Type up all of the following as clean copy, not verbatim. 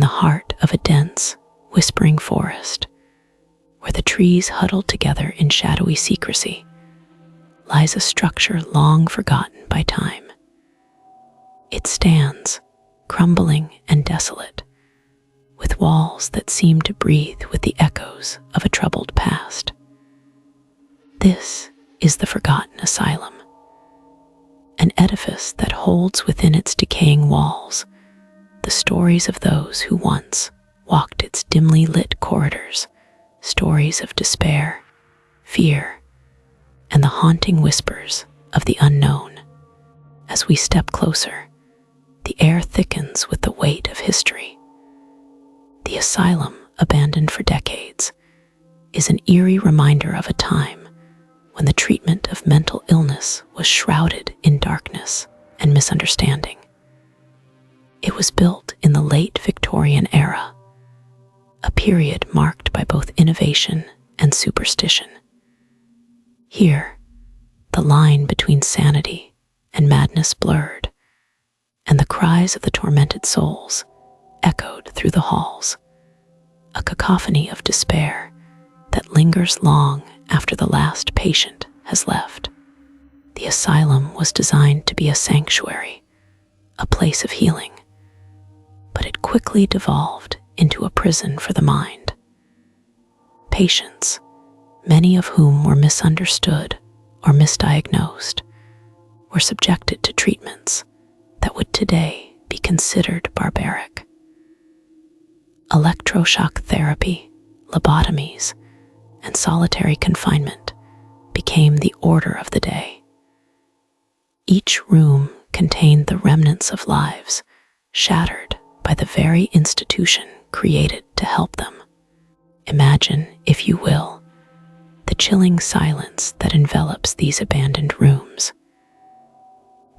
the heart of a dense, whispering forest, where the trees huddle together in shadowy secrecy, lies a structure long forgotten by time. It stands, crumbling and desolate, with walls that seem to breathe with the echoes of a troubled past. This is the forgotten asylum, an edifice that holds within its decaying walls the stories of those who once walked its dimly lit corridors, stories of despair, fear, and the haunting whispers of the unknown. As we step closer, the air thickens with the weight of history. The asylum, abandoned for decades, is an eerie reminder of a time when the treatment of mental illness was shrouded in darkness and misunderstanding. It was built in the late Victorian era, a period marked by both innovation and superstition. Here, the line between sanity and madness blurred, and the cries of the tormented souls echoed through the halls, a cacophony of despair that lingers long after the last patient has left. The asylum was designed to be a sanctuary, a place of healing, but it quickly devolved into a prison for the mind. Patients, many of whom were misunderstood or misdiagnosed, were subjected to treatments that would today be considered barbaric. Electroshock therapy, lobotomies, and solitary confinement became the order of the day. Each room contained the remnants of lives shattered by the very institution created to help them. Imagine, if you will, the chilling silence that envelops these abandoned rooms.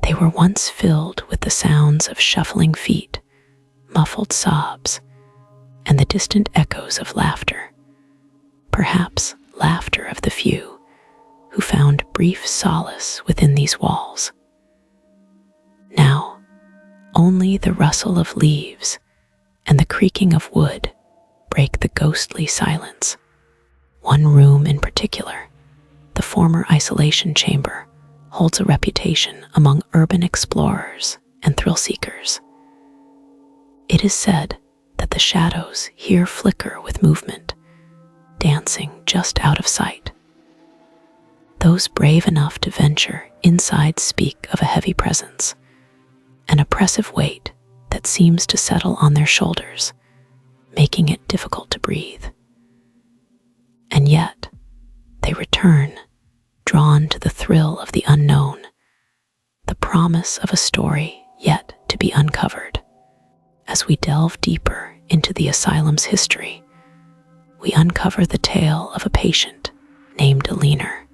They were once filled with the sounds of shuffling feet, muffled sobs, and the distant echoes of laughter, perhaps laughter of the few who found brief solace within these walls. Now, only the rustle of leaves and the creaking of wood break the ghostly silence. One room in particular, the former isolation chamber, holds a reputation among urban explorers and thrill-seekers. It is said that the shadows here flicker with movement, dancing just out of sight. Those brave enough to venture inside speak of a heavy presence, an oppressive weight that seems to settle on their shoulders, making it difficult to breathe. And yet, they return, drawn to the thrill of the unknown, the promise of a story yet to be uncovered. As we delve deeper into the asylum's history, we uncover the tale of a patient named Eleanor.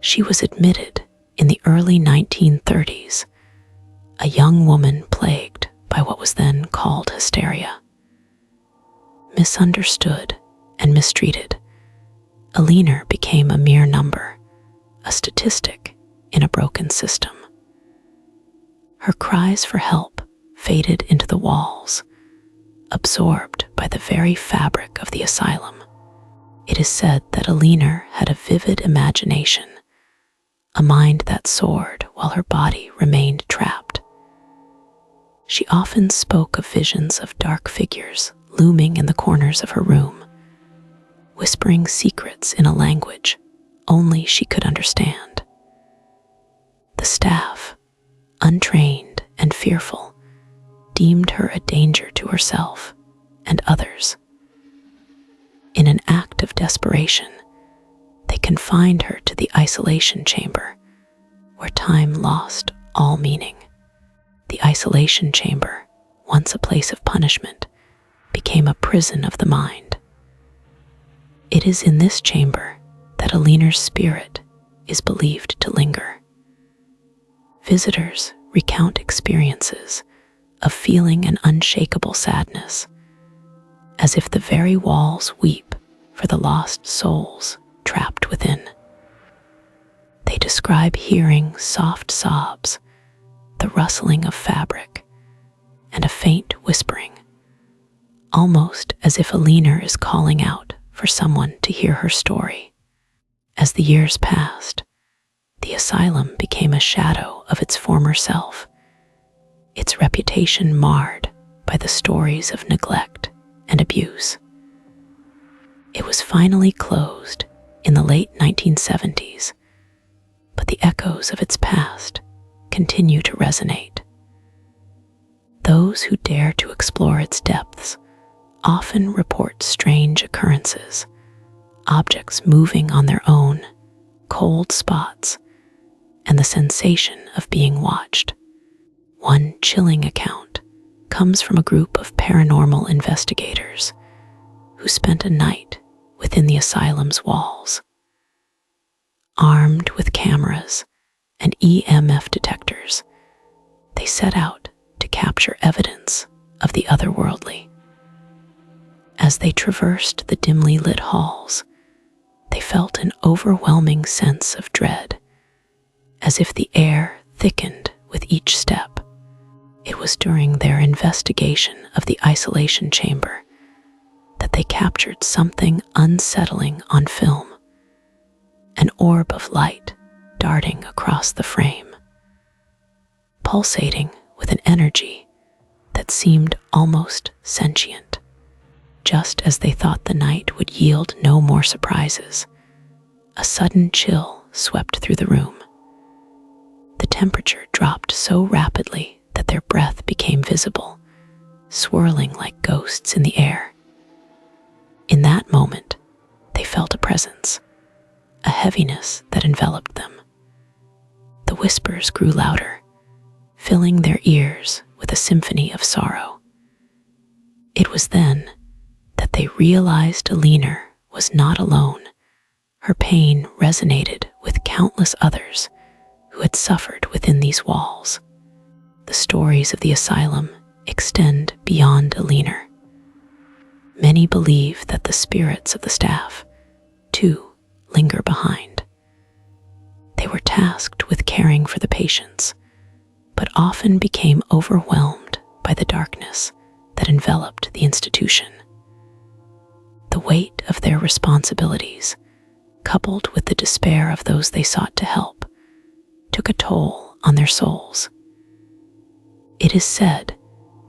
She was admitted in the early 1930s, a young woman plagued by what was then called hysteria. Misunderstood and mistreated, Eleanor became a mere number, a statistic in a broken system. Her cries for help faded into the walls, absorbed by the very fabric of the asylum. It is said that Eleanor had a vivid imagination, a mind that soared while her body remained trapped. She often spoke of visions of dark figures looming in the corners of her room, whispering secrets in a language only she could understand. The staff, untrained and fearful, deemed her a danger to herself and others. In an act of desperation, they confined her to the isolation chamber, where time lost all meaning. The isolation chamber, once a place of punishment, became a prison of the mind. It is in this chamber that Eleanor's spirit is believed to linger. Visitors recount experiences of feeling an unshakable sadness, as if the very walls weep for the lost souls trapped within. They describe hearing soft sobs, the rustling of fabric, and a faint whispering almost as if Eleanor is calling out for someone to hear her story. As the years passed, the asylum became a shadow of its former self, its reputation marred by the stories of neglect and abuse. It was finally closed in the late 1970s, but the echoes of its past continue to resonate. Those who dare to explore its depths often report strange occurrences, objects moving on their own, cold spots, and the sensation of being watched. One chilling account comes from a group of paranormal investigators who spent a night within the asylum's walls. Armed with cameras and EMF detectors, they set out to capture evidence of the otherworldly. As they traversed the dimly lit halls, they felt an overwhelming sense of dread, as if the air thickened with each step. It was during their investigation of the isolation chamber that they captured something unsettling on film, an orb of light darting across the frame, pulsating with an energy that seemed almost sentient. Just as they thought the night would yield no more surprises, a sudden chill swept through the room. The temperature dropped so rapidly that their breath became visible, swirling like ghosts in the air. In that moment, they felt a presence, a heaviness that enveloped them. The whispers grew louder, filling their ears with a symphony of sorrow. It was then that they realized Eleanor was not alone. Her pain resonated with countless others who had suffered within these walls. The stories of the asylum extend beyond Eleanor. Many believe that the spirits of the staff, too, linger behind. They were tasked with caring for the patients, but often became overwhelmed by the darkness that enveloped the institution. The weight of their responsibilities, coupled with the despair of those they sought to help, took a toll on their souls. It is said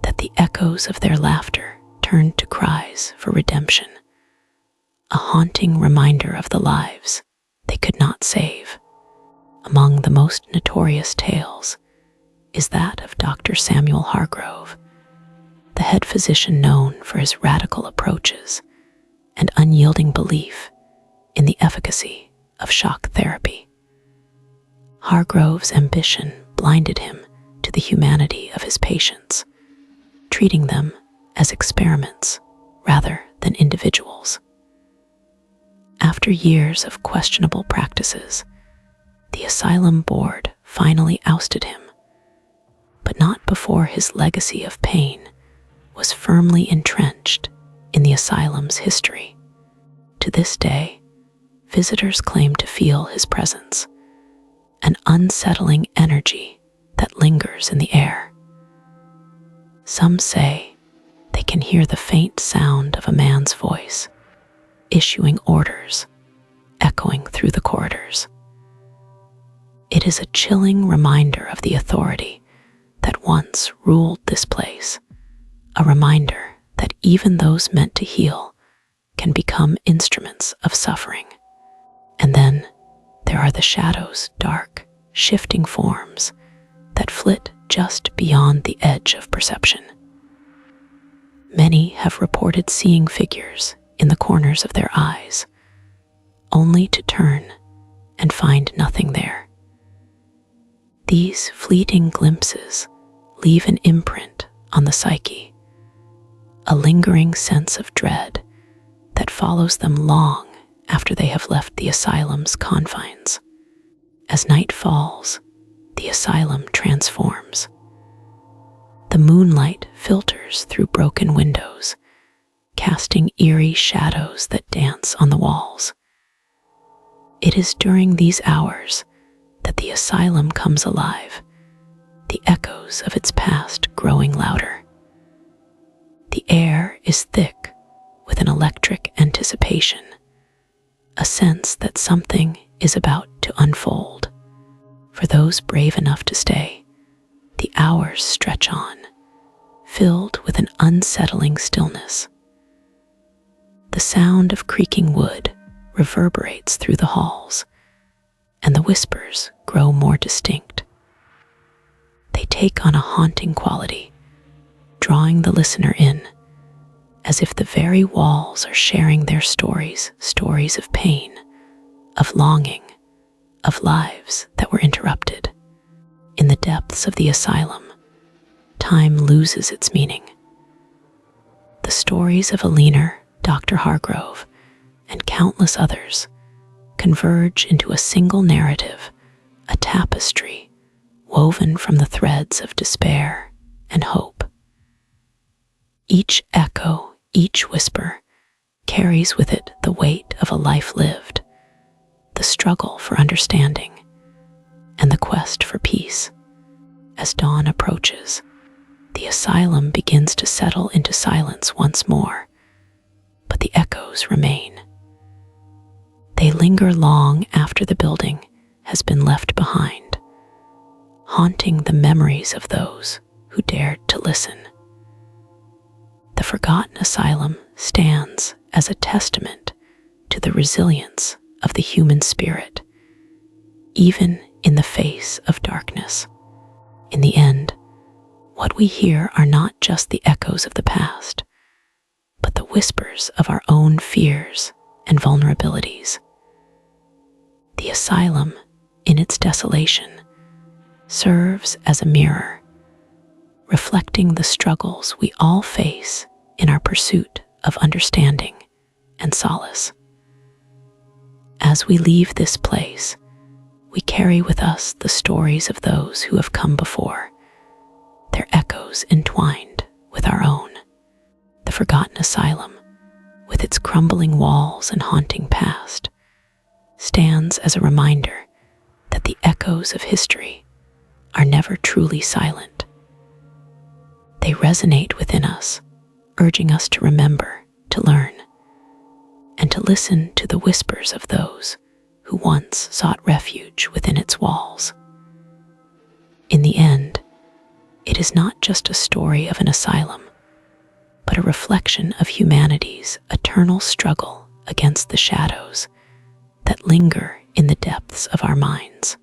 that the echoes of their laughter turned to cries for redemption, a haunting reminder of the lives they could not save. Among the most notorious tales is that of Dr. Samuel Hargrove, the head physician known for his radical approaches and unyielding belief in the efficacy of shock therapy. Hargrove's ambition blinded him to the humanity of his patients, treating them as experiments rather than individuals. After years of questionable practices, the asylum board finally ousted him, but not before his legacy of pain was firmly entrenched in the asylum's history. To this day, visitors claim to feel his presence, an unsettling energy that lingers in the air. Some say they can hear the faint sound of a man's voice, issuing orders, echoing through the corridors. It is a chilling reminder of the authority that once ruled this place, a reminder that even those meant to heal can become instruments of suffering. And then there are the shadows, dark, shifting forms that flit just beyond the edge of perception. Many have reported seeing figures in the corners of their eyes, only to turn and find nothing there. These fleeting glimpses leave an imprint on the psyche, a lingering sense of dread that follows them long after they have left the asylum's confines. As night falls, the asylum transforms. The moonlight filters through broken windows, casting eerie shadows that dance on the walls. It is during these hours that the asylum comes alive, the echoes of its past growing louder. The air is thick with an electric anticipation, a sense that something is about to unfold. For those brave enough to stay, the hours stretch on, filled with an unsettling stillness. The sound of creaking wood reverberates through the halls, and the whispers grow more distinct. They take on a haunting quality, drawing the listener in, as if the very walls are sharing their stories of pain, of longing, of lives that were interrupted. In the depths of the asylum, time loses its meaning. The stories of Eleanor, Dr. Hargrove, and countless others converge into a single narrative, a tapestry woven from the threads of despair and hope. Each echo, each whisper, carries with it the weight of a life lived, the struggle for understanding, and the quest for peace. As dawn approaches, the asylum begins to settle into silence once more, but the echoes remain. They linger long after the building has been left behind, haunting the memories of those who dared to listen. The forgotten asylum stands as a testament to the resilience of the human spirit, even in the face of darkness. In the end, what we hear are not just the echoes of the past, but the whispers of our own fears and vulnerabilities. The asylum, in its desolation, serves as a mirror, reflecting the struggles we all face in our pursuit of understanding and solace. As we leave this place, we carry with us the stories of those who have come before, their echoes entwined with our own. The forgotten asylum, with its crumbling walls and haunting past, stands as a reminder that the echoes of history are never truly silent. They resonate within us, urging us to remember, to learn, and to listen to the whispers of those who once sought refuge within its walls. In the end, it is not just a story of an asylum, but a reflection of humanity's eternal struggle against the shadows that linger in the depths of our minds.